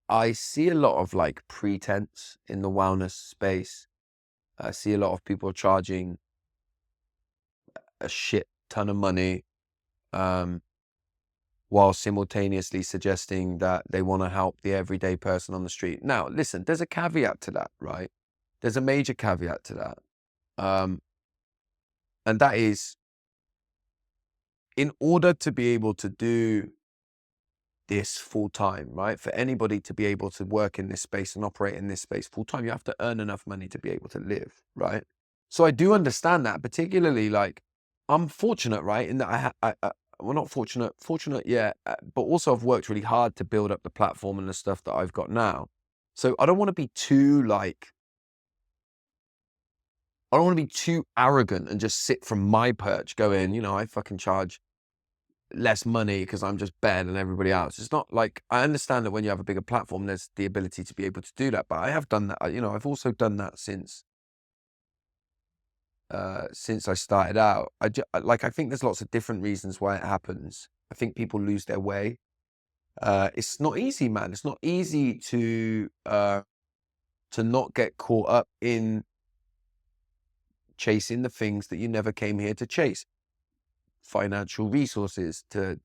I see a lot of like pretense in the wellness space. I see a lot of people charging a shit ton of money, um, while simultaneously suggesting that they want to help the everyday person on the street. Now, listen, there's a caveat to that, right? There's a major caveat to that. Um, and that is, in order to be able to do this full time, right? For anybody to be able to work in this space and operate in this space full time, you have to earn enough money to be able to live, right? So I do understand that, particularly like I'm fortunate, right? In that well, not fortunate, yeah, but also I've worked really hard to build up the platform and the stuff that I've got now. So I don't want to be too like, I don't want to be too arrogant and just sit from my perch going, I fucking charge less money because I'm just better than everybody else. It's not like, I understand that when you have a bigger platform, there's the ability to be able to do that. But I have done that, I've also done that since I started out. I think there's lots of different reasons why it happens. I think people lose their way. It's not easy, man. It's not easy to not get caught up in chasing the things that you never came here to chase. Financial resources, to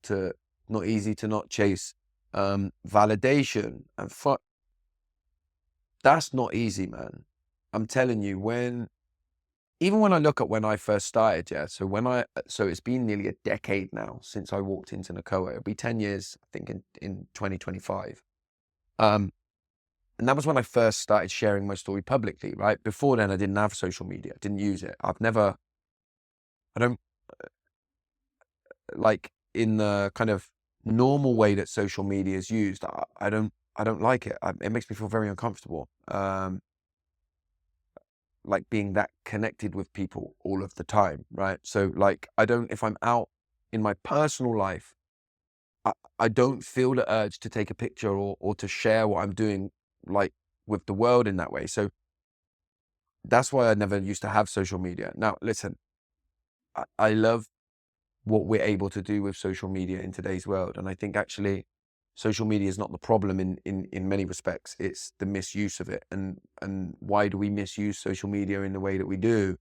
not easy to not chase validation and that's not easy, man. I'm telling you, even when I look at when I first started, yeah. So it's been nearly a decade now since I walked into Nakoa. It'll be 10 years, I think, in 2025. And that was when I first started sharing my story publicly, right? Before then, I didn't have social media, didn't use it. I don't like in the kind of normal way that social media is used. I don't like it. It makes me feel very uncomfortable. Like being that connected with people all of the time, right? So like, if I'm out in my personal life, I don't feel the urge to take a picture or to share what I'm doing, like with the world in that way. So that's why I never used to have social media. Now, listen, I love what we're able to do with social media in today's world. And I think actually social media is not the problem in many respects. It's the misuse of it. And why do we misuse social media in the way that we do?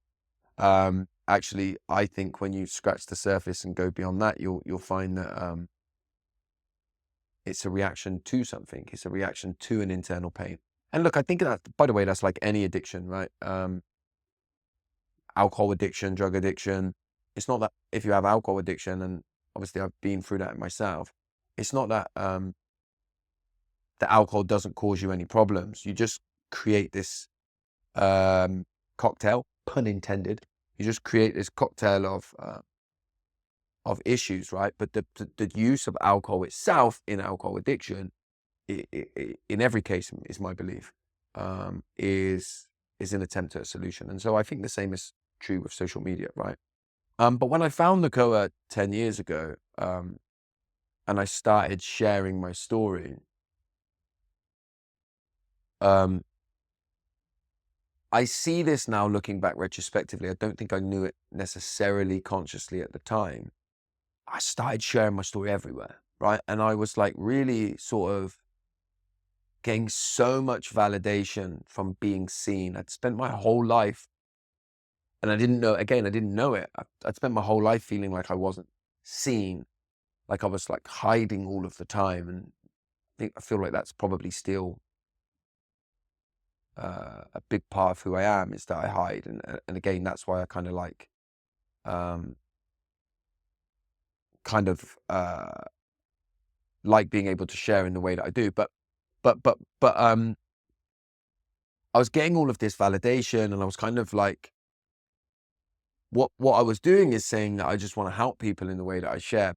Actually, I think when you scratch the surface and go beyond that, you'll find that it's a reaction to something. It's a reaction to an internal pain. And look, I think that, by the way, that's like any addiction, right? Alcohol addiction, drug addiction. It's not that if you have alcohol addiction, and obviously I've been through that myself, it's not that the alcohol doesn't cause you any problems. You just create this cocktail, pun intended. You just create this cocktail of issues, right? But the use of alcohol itself in alcohol addiction, in every case, is my belief, is an attempt at a solution. And so I think the same is true with social media, right? But when I found Nakoa 10 years ago, and I started sharing my story, I see this now looking back retrospectively. I don't think I knew it necessarily consciously at the time. I started sharing my story everywhere, right? And I was like really sort of getting so much validation from being seen. I'd spent my whole life, and I didn't know it. I'd spent my whole life feeling like I wasn't seen, like I was like hiding all of the time. And I feel like that's probably still a big part of who I am, is that I hide. And again, that's why I kind of like, like being able to share in the way that I do. But I was getting all of this validation, and I was kind of like, what I was doing is saying that I just want to help people in the way that I share.